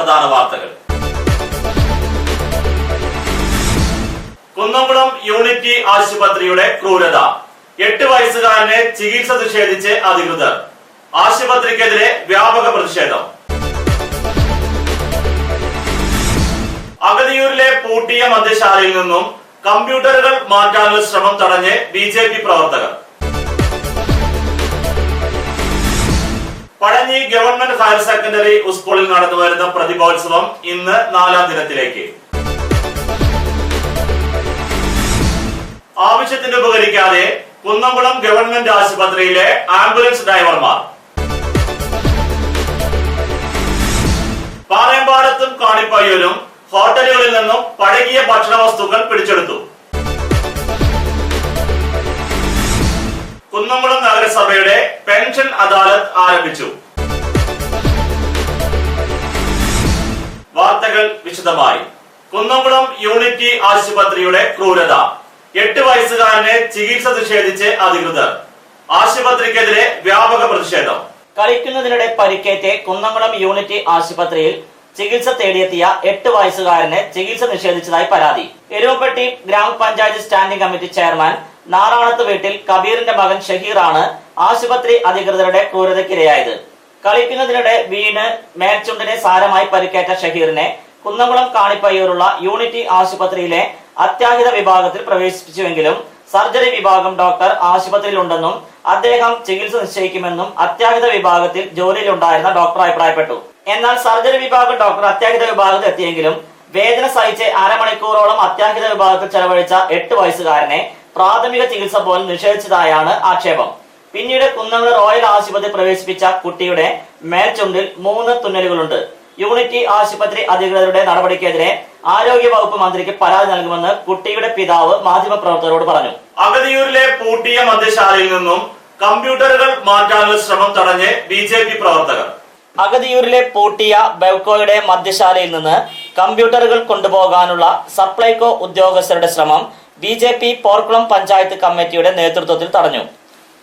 പ്രധാന വാർത്തകൾ. കുന്നംകുളം യൂണിറ്റി ആശുപത്രിയുടെ ക്രൂരത. 8 വയസ്സുകാരനെ ചികിത്സ നിഷേധിച്ച് അധികൃതർ. ആശുപത്രിക്കെതിരെ വ്യാപക പ്രതിഷേധം. അഗതിയൂരിലെ പൂട്ടിയ മദ്യശാലയിൽ നിന്നും കമ്പ്യൂട്ടറുകൾ മാറ്റാനുള്ള ശ്രമം തടഞ്ഞ് BJP പ്രവർത്തകർ. പഴഞ്ഞി ഗവൺമെന്റ് ഹയർ സെക്കൻഡറി സ്കൂളിൽ നടന്നുവരുന്ന പ്രതിഭോത്സവം ഇന്ന് 4ാം ദിനത്തിലേക്ക്. ആവശ്യത്തിന് ഉപകരിക്കാതെ കുന്നംകുളം ഗവൺമെന്റ് ആശുപത്രിയിലെ ആംബുലൻസ് ഡ്രൈവർമാർ. പാറയമ്പാടത്തും കാണിപ്പയ്യൂരും ഹോട്ടലുകളിൽ നിന്നും പഴകിയ ഭക്ഷണ വസ്തുക്കൾ പിടിച്ചെടുത്തു. കുന്നംകുളം നഗരസഭയുടെ പെൻഷൻ അദാലത്ത് ആരംഭിച്ചു. വാർത്തകൾ വിശദമായി. കുന്നംകുളം യൂണിറ്റി ആശുപത്രിയുടെ ക്രൂരത. 8 വയസ്സുകാരനെ ചികിത്സ നിഷേധിച്ച് അധികൃതർ. ആശുപത്രിക്കെതിരെ വ്യാപക പ്രതിഷേധം. കളിക്കുന്നതിനിടെ പരിക്കേറ്റ് കുന്നംകുളം യൂണിറ്റി ആശുപത്രിയിൽ ചികിത്സ തേടിയെത്തിയ 8 വയസ്സുകാരനെ ചികിത്സ നിഷേധിച്ചതായി പരാതി. എരുവപ്പെട്ടി ഗ്രാമപഞ്ചായത്ത് സ്റ്റാൻഡിംഗ് കമ്മിറ്റി ചെയർമാൻ നാറാണത്ത് വീട്ടിൽ കബീറിന്റെ മകൻ ഷഹീറാണ് ആശുപത്രി അധികൃതരുടെ ക്രൂരതയ്ക്കിരയായത്. കളിക്കുന്നതിനിടെ വീണ് മേൽചുണ്ടിനെ സാരമായി പരിക്കേറ്റ ഷഹീറിനെ കുന്നംകുളം കാണിപ്പയ്യൂരുള്ള യൂണിറ്റി ആശുപത്രിയിലെ അത്യാഹിത വിഭാഗത്തിൽ പ്രവേശിപ്പിച്ചുവെങ്കിലും സർജറി വിഭാഗം ഡോക്ടർ ആശുപത്രിയിലുണ്ടെന്നും അദ്ദേഹം ചികിത്സ നിശ്ചയിക്കുമെന്നും അത്യാഹിത വിഭാഗത്തിൽ ജോലിയിലുണ്ടായിരുന്ന ഡോക്ടർ അഭിപ്രായപ്പെട്ടു. എന്നാൽ സർജറി വിഭാഗം ഡോക്ടർ അത്യാഹിത വിഭാഗത്തിൽ എത്തിയെങ്കിലും വേദന സഹിച്ച് അരമണിക്കൂറോളം അത്യാഹിത വിഭാഗത്തിൽ ചെലവഴിച്ച 8 വയസ്സുകാരനെ പ്രാഥമിക ചികിത്സ പോലും നിഷേധിച്ചതായാണ് ആക്ഷേപം. പിന്നീട് കുന്നംകുളം റോയൽ ആശുപത്രി പ്രവേശിപ്പിച്ച കുട്ടിയുടെ മേൽചുണ്ടിൽ 3 തുന്നലുകളുണ്ട്. യൂണിറ്റി ആശുപത്രി അധികൃതരുടെ നടപടിക്കെതിരെ ആരോഗ്യ വകുപ്പ് മന്ത്രിക്ക് പരാതി നൽകുമെന്ന് കുട്ടിയുടെ പിതാവ് മാധ്യമപ്രവർത്തകരോട് പറഞ്ഞു. അഗതിയൂരിലെ പൂട്ടിയ മദ്യശാലയിൽ നിന്നും കമ്പ്യൂട്ടറുകൾ മാറ്റാനുള്ള ശ്രമം തടഞ്ഞ് BJP പ്രവർത്തകർ. അഗതിയൂരിലെ പൂട്ടിയ ബെവ്കോയുടെ മദ്യശാലയിൽ നിന്ന് കമ്പ്യൂട്ടറുകൾ കൊണ്ടുപോകാനുള്ള സപ്ലൈകോ ഉദ്യോഗസ്ഥരുടെ ശ്രമം BJP പോർക്കുളം പഞ്ചായത്ത് കമ്മിറ്റിയുടെ നേതൃത്വത്തിൽ തടഞ്ഞു.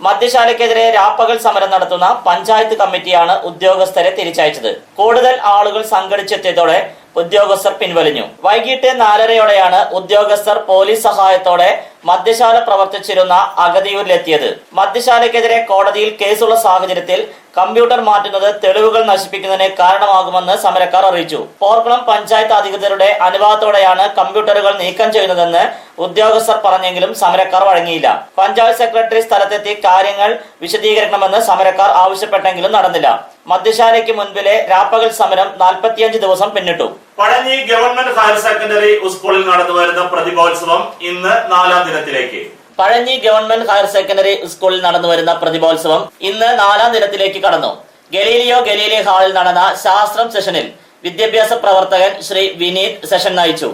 മദ്യശാലയ്ക്കെതിരെ രാപ്പകൽ സമരം നടത്തുന്ന പഞ്ചായത്ത് കമ്മിറ്റിയാണ് ഉദ്യോഗസ്ഥരെ തിരിച്ചയച്ചത്. കൂടുതൽ ആളുകൾ സംഘടിച്ചെത്തിയതോടെ ഉദ്യോഗസ്ഥർ പിൻവലിഞ്ഞു. വൈകിട്ട് 4:30യോടെയാണ് ഉദ്യോഗസ്ഥർ പോലീസ് സഹായത്തോടെ മദ്യശാല പ്രവർത്തിച്ചിരുന്ന അഗതിയൂരിലെത്തിയത്. മദ്യശാലയ്ക്കെതിരെ കോടതിയിൽ കേസുള്ള സാഹചര്യത്തിൽ കമ്പ്യൂട്ടർ മാറ്റുന്നത് തെളിവുകൾ നശിപ്പിക്കുന്നതിന് കാരണമാകുമെന്ന് സമരക്കാർ അറിയിച്ചു. പോർക്കുളം പഞ്ചായത്ത് അധികൃതരുടെ അനുവാദത്തോടെയാണ് കമ്പ്യൂട്ടറുകൾ നീക്കം ചെയ്യുന്നതെന്ന് ഉദ്യോഗസ്ഥർ പറഞ്ഞെങ്കിലും സമരക്കാർ വഴങ്ങിയില്ല. പഞ്ചായത്ത് സെക്രട്ടറി സ്ഥലത്തെത്തി കാര്യങ്ങൾ വിശദീകരിക്കണമെന്ന് സമരക്കാർ ആവശ്യപ്പെട്ടെങ്കിലും നടന്നില്ല. മദ്യശാലയ്ക്ക് മുൻപിലെ രാപ്പകൽ സമരം 45 ദിവസം പിന്നിട്ടു. പഴഞ്ഞി ഗവൺമെന്റ് ഹയർ സെക്കൻഡറി സ്കൂളിൽ നടന്നുവരുന്ന പ്രതിഭോത്സവം ഇന്ന് 4ാം ദിനത്തിലേക്ക്. പഴഞ്ഞി ഗവൺമെന്റ് ഹയർ സെക്കൻഡറി സ്കൂളിൽ നടന്നുവരുന്ന പ്രതിഭോത്സവം ഇന്ന് 4ാം ദിനത്തിലേക്ക് കടന്നു. ഗലീലി ഹാളിൽ നടന്ന ശാസ്ത്രം സെഷനിൽ വിദ്യാഭ്യാസ പ്രവർത്തകൻ ശ്രീ വിനീത് സെഷൻ നയിച്ചു.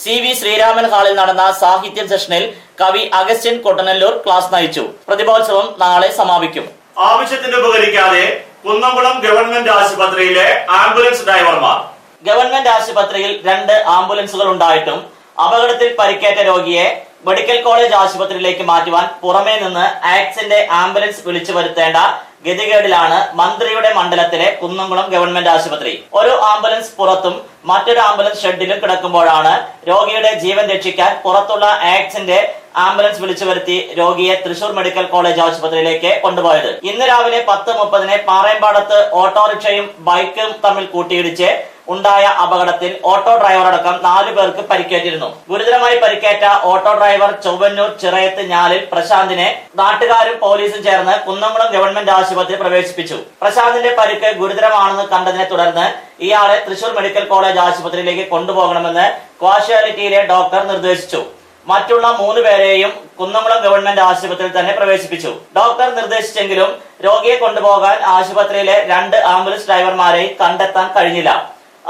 CV ശ്രീരാമൻ ഹാളിൽ നടന്ന സാഹിത്യം സെഷനിൽ കവി അഗസ്റ്റിൻ കൊട്ടനല്ലൂർ ക്ലാസ് നയിച്ചു. പ്രതിഭോത്സവം നാളെ സമാപിക്കും. ആവശ്യത്തിന് ഉപകരിക്കാതെ കുന്നംകുളം ഗവൺമെന്റ് ആശുപത്രിയിലെ ആംബുലൻസ് ഡ്രൈവർമാർ. ഗവൺമെന്റ് ആശുപത്രിയിൽ 2 ആംബുലൻസുകൾ ഉണ്ടായിട്ടും അപകടത്തിൽ പരിക്കേറ്റ രോഗിയെ മെഡിക്കൽ കോളേജ് ആശുപത്രിയിലേക്ക് മാറ്റുവാൻ പുറമേ നിന്ന് ആക്സിന്റെ ആംബുലൻസ് വിളിച്ചു വരുത്തേണ്ട ഗതികേടിലാണ് മന്ത്രിയുടെ മണ്ഡലത്തിലെ കുന്നംകുളം ഗവൺമെന്റ് ആശുപത്രി. ഒരു ആംബുലൻസ് പുറത്തും മറ്റൊരു ആംബുലൻസ് ഷെഡിലും കിടക്കുമ്പോഴാണ് രോഗിയുടെ ജീവൻ രക്ഷിക്കാൻ പുറത്തുള്ള ആക്സിന്റെ ആംബുലൻസ് വിളിച്ചു വരുത്തി രോഗിയെ തൃശൂർ മെഡിക്കൽ കോളേജ് ആശുപത്രിയിലേക്ക് കൊണ്ടുപോയത്. ഇന്ന് രാവിലെ 10:30 പാറയമ്പാടത്ത് ഓട്ടോറിക്ഷയും ബൈക്കും തമ്മിൽ കൂട്ടിയിടിച്ച് ഉണ്ടായ അപകടത്തിൽ ഓട്ടോ ഡ്രൈവർ അടക്കം 4 പേർക്ക് പരിക്കേറ്റിരുന്നു. ഗുരുതരമായി പരിക്കേറ്റ ഓട്ടോ ഡ്രൈവർ ചൊവ്വന്നൂർ ചിറയത്ത് ഞാലിൽ പ്രശാന്തിനെ നാട്ടുകാരും പോലീസും ചേർന്ന് കുന്നംകുളം ഗവൺമെന്റ് ആശുപത്രി പ്രവേശിപ്പിച്ചു. പ്രശാന്തിന്റെ പരിക്ക് ഗുരുതരമാണെന്ന് കണ്ടതിനെ തുടർന്ന് ഇയാളെ തൃശൂർ മെഡിക്കൽ കോളേജ് ആശുപത്രിയിലേക്ക് കൊണ്ടുപോകണമെന്ന് കാഷ്വാലിറ്റിയിലെ ഡോക്ടർ നിർദ്ദേശിച്ചു. മറ്റുള്ള 3 പേരെയും കുന്നംകുളം ഗവൺമെന്റ് ആശുപത്രിയിൽ തന്നെ പ്രവേശിപ്പിച്ചു. ഡോക്ടർ നിർദ്ദേശിച്ചെങ്കിലും രോഗിയെ കൊണ്ടുപോകാൻ ആശുപത്രിയിലെ 2 ആംബുലൻസ് ഡ്രൈവർമാരെ കണ്ടെത്താൻ കഴിഞ്ഞില്ല.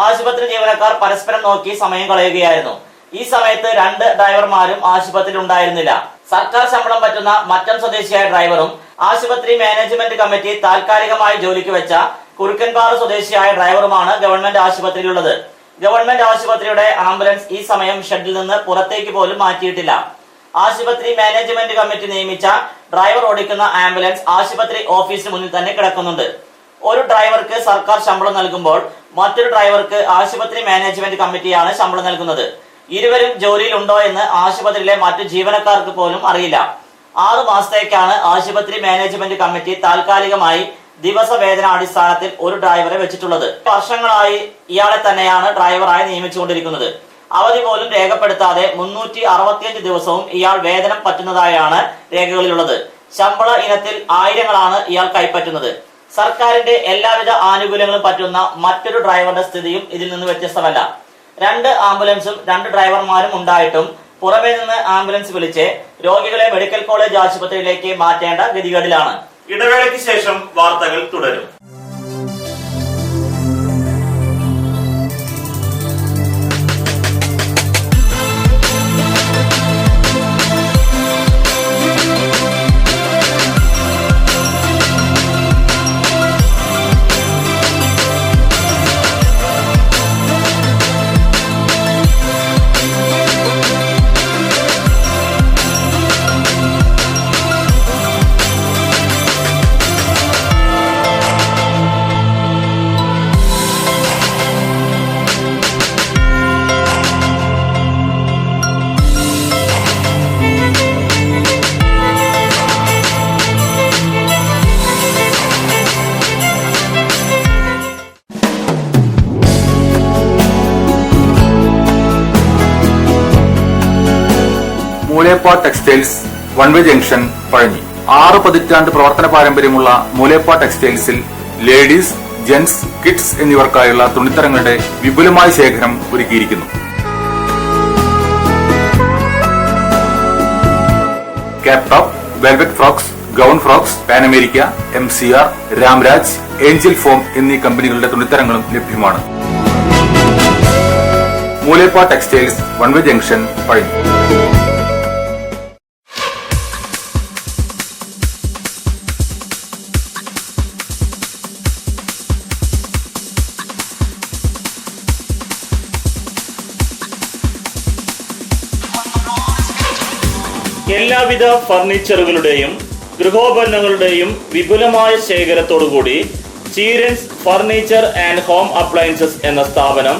ആശുപത്രി ജീവനക്കാർ പരസ്പരം നോക്കി സമയം കളയുകയായിരുന്നു. ഈ സമയത്ത് 2 ഡ്രൈവർമാരും ആശുപത്രിയിൽ ഉണ്ടായിരുന്നില്ല. സർക്കാർ ശമ്പളം പറ്റുന്ന മറ്റം സ്വദേശിയായ ഡ്രൈവറും ആശുപത്രി മാനേജ്മെന്റ് കമ്മിറ്റി താൽക്കാലികമായി ജോലിക്ക് വെച്ച കുറുക്കൻപാറ സ്വദേശിയായ ഡ്രൈവറുമാണ് ഗവൺമെന്റ് ആശുപത്രിയിലുള്ളത്. ഗവൺമെന്റ് ആശുപത്രിയുടെ ആംബുലൻസ് ഈ സമയം ഷെഡിൽ നിന്ന് പുറത്തേക്ക് പോലും മാറ്റിയിട്ടില്ല. ആശുപത്രി മാനേജ്മെന്റ് കമ്മിറ്റി നിയമിച്ച ഡ്രൈവർ ഓടിക്കുന്ന ആംബുലൻസ് ആശുപത്രി ഓഫീസിന് മുന്നിൽ തന്നെ കിടക്കുന്നുണ്ട്. ഒരു ഡ്രൈവർക്ക് സർക്കാർ ശമ്പളം നൽകുമ്പോൾ മറ്റൊരു ഡ്രൈവർക്ക് ആശുപത്രി മാനേജ്മെന്റ് കമ്മിറ്റിയാണ് ശമ്പളം നൽകുന്നത്. ഇരുവരും ജോലിയിൽ ഉണ്ടോ എന്ന് ആശുപത്രിയിലെ മറ്റു ജീവനക്കാർക്ക് പോലും അറിയില്ല. 6 മാസത്തേക്കാണ് ആശുപത്രി മാനേജ്മെന്റ് കമ്മിറ്റി താൽക്കാലികമായി ദിവസവേതന അടിസ്ഥാനത്തിൽ ഒരു ഡ്രൈവറെ വെച്ചിട്ടുള്ളത്. വർഷങ്ങളായി ഇയാളെ തന്നെയാണ് ഡ്രൈവറായി നിയമിച്ചുകൊണ്ടിരിക്കുന്നത്. അവധി പോലും രേഖപ്പെടുത്താതെ 365 ദിവസവും ഇയാൾ വേതനം പറ്റുന്നതായാണ് രേഖകളിലുള്ളത്. ശമ്പള ഇനത്തിൽ ആയിരങ്ങളാണ് ഇയാൾ കൈപ്പറ്റുന്നത്. സർക്കാരിന്റെ എല്ലാവിധ ആനുകൂല്യങ്ങളും പറ്റുന്ന മറ്റൊരു ഡ്രൈവറുടെ സ്ഥിതിയും ഇതിൽ നിന്ന് വ്യത്യസ്തമല്ല. 2 ആംബുലൻസും 2 ഡ്രൈവർമാരും ഉണ്ടായിട്ടും പുറമേ നിന്ന് ആംബുലൻസ് വിളിച്ച് രോഗികളെ മെഡിക്കൽ കോളേജ് ആശുപത്രിയിലേക്ക് മാറ്റേണ്ട ഗതികേടിലാണ്. ഇടവേളയ്ക്ക് ശേഷം വാർത്തകൾ തുടരും. മൂലേപ്പ ടെക്സ്റ്റൈൽസ് വൺവേ ജംഗ്ഷൻ പഴഞ്ഞി. 6 പതിറ്റാണ്ട് പ്രവർത്തന പാരമ്പര്യമുള്ള മൂലേപ്പ ടെക്സ്റ്റൈൽസിൽ ലേഡീസ്, ജെന്റ്സ്, കിഡ്സ് എന്നിവർക്കായുള്ള തുണിത്തരങ്ങളുടെ വിപുലമായ ശേഖരം ഒരുക്കിയിരിക്കുന്നു. Cap top, velvet frocks, gown frocks, pan America, MCR, Ramraj, Angel form എന്നീ കമ്പനികളുടെ തുണിത്തരങ്ങളും ലഭ്യമാണ്. മൂലേപ്പ ടെക്സ്റ്റൈൽസ് വൺവേ ജംഗ്ഷൻ പഴഞ്ഞി. എല്ലാവിധ ഫർണിച്ചറുകളുടെയും ഗൃഹോപകരണങ്ങളുടെയും വിപുലമായ ശേഖരത്തോടുകൂടി ചീരൻസ് ഫർണിച്ചർ ആൻഡ് ഹോം അപ്ലയൻസസ് എന്ന സ്ഥാപനം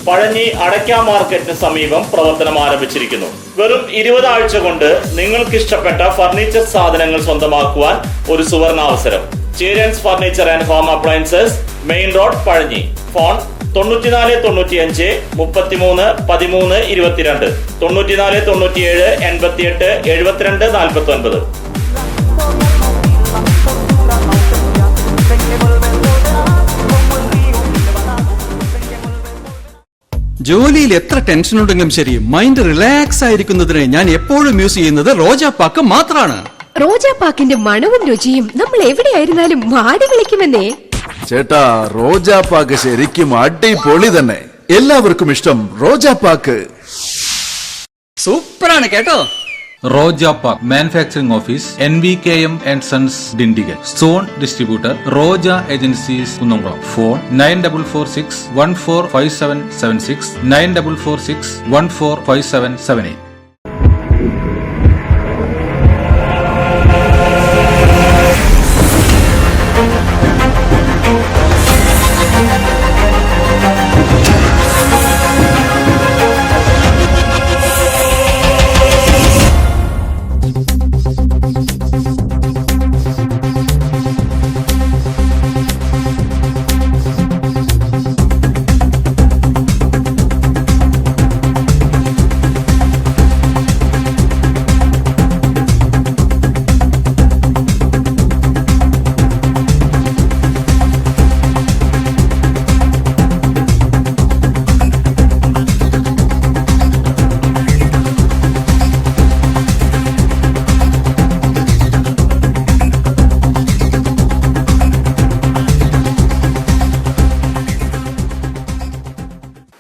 പഴഞ്ഞി അടയ്ക്ക മാർക്കറ്റിന് സമീപം പ്രവർത്തനം ആരംഭിച്ചിരിക്കുന്നു. വെറും 20 ആഴ്ച കൊണ്ട് നിങ്ങൾക്ക് ഇഷ്ടപ്പെട്ട ഫർണിച്ചർ സാധനങ്ങൾ സ്വന്തമാക്കുവാൻ ഒരു സുവർണാവസരം. Cheerans furniture and home appliances, main road, Pazhanji. Phone 94 95 33 13 22, 94 97 88 72 49. ജോലിയിൽ എത്ര ടെൻഷൻ ഉണ്ടെങ്കിലും ശരി, മൈൻഡ് റിലാക്സ് ആയിരിക്കുന്നതിന് ഞാൻ എപ്പോഴും യൂസ് ചെയ്യുന്നത് റോജാപ്പാക്ക് മാത്രമാണ്. റോജാപ്പാക്കിന്റെ മണവും രുചിയും നമ്മൾ എവിടെയായിരുന്നാലും മാടി വിളിക്കുമെന്നേ. ചേട്ടാ, റോജാപ്പാക്ക് ശരിക്കും അടിപൊളി തന്നെ. എല്ലാവർക്കും ഇഷ്ടം റോജാപ്പാക്ക്. സൂപ്പറാണ് കേട്ടോ. Rojapaak manufacturing office, NVKM and Sons, Dindigul. Zone distributor Roja Agencies, Kunnamkuളം. Phone 9446 145776, 9446 145778.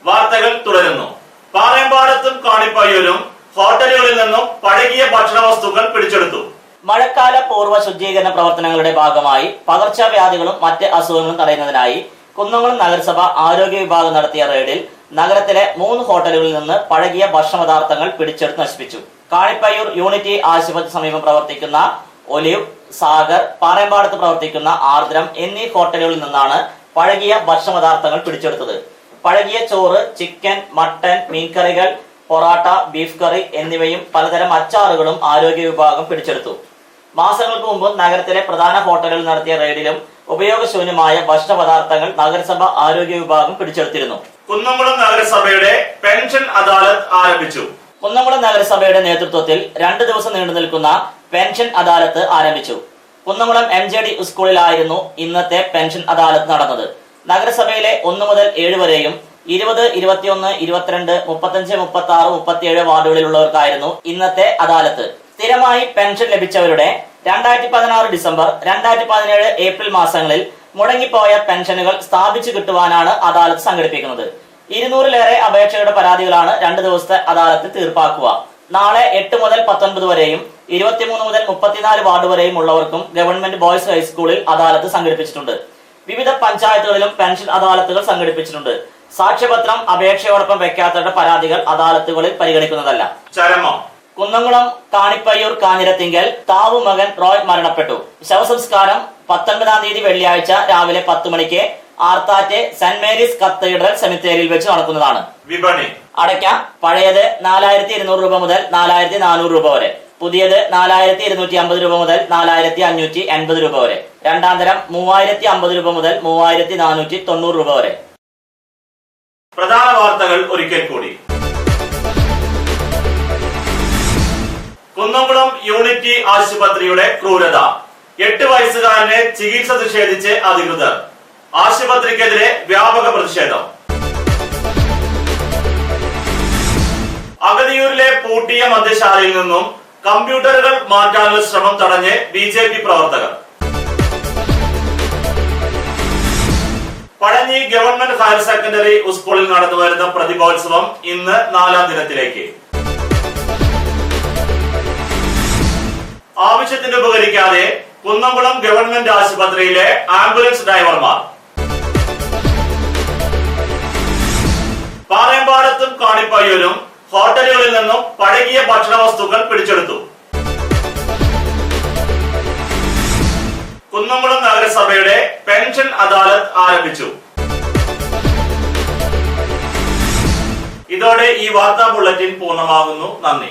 വാർത്തകൾ തുടരുന്നു. പാറയമ്പാടത്തും കാണിപ്പയ്യൂരും ഹോട്ടലുകളിൽ നിന്നും പഴകിയ ഭക്ഷണ വസ്തുക്കൾ പിടിച്ചെടുത്തു. മഴക്കാല പൂർവ്വ ശുചീകരണ പ്രവർത്തനങ്ങളുടെ ഭാഗമായി പകർച്ചവ്യാധികളും മറ്റ് അസുഖങ്ങളും തടയുന്നതിനായി കുന്നംകുളം നഗരസഭ ആരോഗ്യ വിഭാഗം നടത്തിയ റെയ്ഡിൽ നഗരത്തിലെ 3 ഹോട്ടലുകളിൽ നിന്ന് പഴകിയ ഭക്ഷണപദാർത്ഥങ്ങൾ പിടിച്ചെടുത്ത് നശിപ്പിച്ചു. കാണിപ്പയ്യൂർ യൂണിറ്റി ആശുപത്രി സമീപം പ്രവർത്തിക്കുന്ന ഒലിവ്, സാഗർ, പാറയമ്പാടത്ത് പ്രവർത്തിക്കുന്ന ആർദ്രം എന്നീ ഹോട്ടലുകളിൽ നിന്നാണ് പഴകിയ ഭക്ഷണപദാർത്ഥങ്ങൾ പിടിച്ചെടുത്തത്. പഴകിയ ചോറ്, ചിക്കൻ, മട്ടൻ, മീൻകറികൾ, പൊറാട്ട, ബീഫ് കറി എന്നിവയും പലതരം അച്ചാറുകളും ആരോഗ്യ വിഭാഗം പിടിച്ചെടുത്തു. മാസങ്ങൾക്ക് മുമ്പ് നഗരത്തിലെ പ്രധാന ഹോട്ടലുകളിൽ നടത്തിയ റെയ്ഡിലും ഉപയോഗശൂന്യമായ ഭക്ഷണ പദാർത്ഥങ്ങൾ നഗരസഭ ആരോഗ്യ വിഭാഗം പിടിച്ചെടുത്തിരുന്നു. കുന്നംകുളം നഗരസഭയുടെ പെൻഷൻ അദാലത്ത് ആരംഭിച്ചു. കുന്നംകുളം നഗരസഭയുടെ നേതൃത്വത്തിൽ 2 ദിവസം നീണ്ടു നിൽക്കുന്ന പെൻഷൻ അദാലത്ത് ആരംഭിച്ചു. കുന്നംകുളം MJD സ്കൂളിലായിരുന്നു ഇന്നത്തെ പെൻഷൻ അദാലത്ത് നടന്നത്. നഗരസഭയിലെ 1 മുതൽ 7 വരെയും 20, 21, 22, 35, 36, 37 വാർഡുകളിലുള്ളവർക്കായിരുന്നു ഇന്നത്തെ അദാലത്ത്. സ്ഥിരമായി പെൻഷൻ ലഭിച്ചവരുടെ 2016 ഡിസംബർ, 2017 ഏപ്രിൽ മാസങ്ങളിൽ മുടങ്ങിപ്പോയ പെൻഷനുകൾ സ്ഥാപിച്ചു കിട്ടുവാനാണ് അദാലത്ത് സംഘടിപ്പിക്കുന്നത്. 200-ലേറെ അപേക്ഷയുടെ പരാതികളാണ് 2 ദിവസത്തെ അദാലത്തിൽ തീർപ്പാക്കുക. നാളെ 8 മുതൽ 19 വരെയും 23 മുതൽ 34 വാർഡ് വരെയും ഉള്ളവർക്കും ഗവൺമെന്റ് ബോയ്സ് ഹൈസ്കൂളിൽ അദാലത്ത് സംഘടിപ്പിച്ചിട്ടുണ്ട്. വിവിധ പഞ്ചായത്തുകളിലും പെൻഷൻ അദാലത്തുകൾ സംഘടിപ്പിച്ചിട്ടുണ്ട്. സാക്ഷ്യപത്രം അപേക്ഷയോടൊപ്പം വെക്കാത്തവരുടെ പരാതികൾ അദാലത്തുകളിൽ പരിഗണിക്കുന്നതല്ല. ചരമം. കുന്നംകുളം കാണിപ്പയ്യൂർ കാഞ്ഞിരത്തിങ്കൽ താവു മകൻ റോയ് മരണപ്പെട്ടു. ശവസംസ്കാരം 19-ാം തീയതി വെള്ളിയാഴ്ച രാവിലെ 10 മണിക്ക് ആർത്താറ്റ് സെന്റ് മേരീസ് കത്തീഡ്രൽ സെമിത്തേരിയിൽ വെച്ച് നടക്കുന്നതാണ്. വിപണി. അടയ്ക്ക പഴയത് 4200 രൂപ മുതൽ 4400 രൂപ വരെ, പുതിയത് 4250 രൂപ മുതൽ 4580 രൂപ വരെ, രണ്ടാം തരം 3050 രൂപ മുതൽ 3490 രൂപ വരെ. പ്രധാന വാർത്തകൾ ഒരിക്കൽ കൂടി. കുന്നംകുളം യൂണിറ്റി ആശുപത്രിയുടെ ക്രൂരത. 8 വയസ്സുകാരനെ ചികിത്സ നിഷേധിച്ച് അധികൃതർ. ആശുപത്രിക്കെതിരെ വ്യാപക പ്രതിഷേധം. അഗതിയൂരിലെ പൂട്ടിയ മദ്യശാലയിൽ നിന്നും കമ്പ്യൂട്ടറുകൾ മാറ്റാനുള്ള ശ്രമം തടഞ്ഞ് BJP പ്രവർത്തകർ. പഴഞ്ഞി ഗവൺമെന്റ് ഹയർ സെക്കൻഡറി സ്കൂളിൽ നടന്നുവരുന്ന പ്രതിഭോത്സവം ഇന്ന് 4ാം ദിനത്തിലേക്ക്. ആവശ്യത്തിന് ഉപകരിക്കാതെ കുന്നംകുളം ഗവൺമെന്റ് ആശുപത്രിയിലെ ആംബുലൻസ് ഡ്രൈവർമാർ. പാറയമ്പാടത്തും കാണിപ്പയ്യൂരും ഹോട്ടലുകളിൽ നിന്നും പഴകിയ ഭക്ഷണ വസ്തുക്കൾ പിടിച്ചെടുത്തു. കുന്നംകുളം നഗരസഭയുടെ പെൻഷൻ അദാലത്ത് ആരംഭിച്ചു. ഇതോടെ ഈ വാർത്താ ബുള്ളറ്റിൻ പൂർണ്ണമാകുന്നു. നന്ദി.